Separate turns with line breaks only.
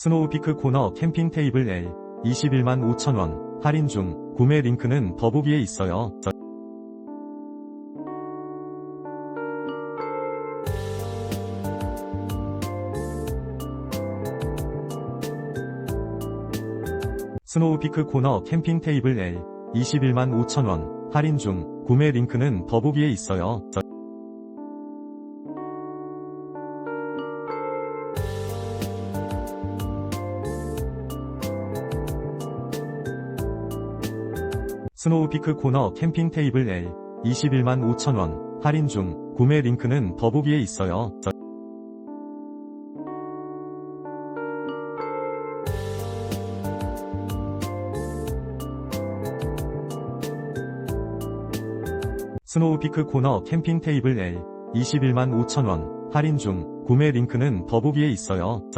스노우피크 코너 캠핑 테이블 L 21만 5천원 할인 중. 구매 링크는 더보기에 있어요. 스노우피크 코너 캠핑 테이블 L 21만 5천원 할인 중. 구매 링크는 더보기에 있어요. 스노우피크 코너 캠핑 테이블 L 21만 5천원 할인 중. 구매 링크는 더보기에 있어요. 스노우피크 코너 캠핑 테이블 L 21만 5천원 할인 중. 구매 링크는 더보기에 있어요.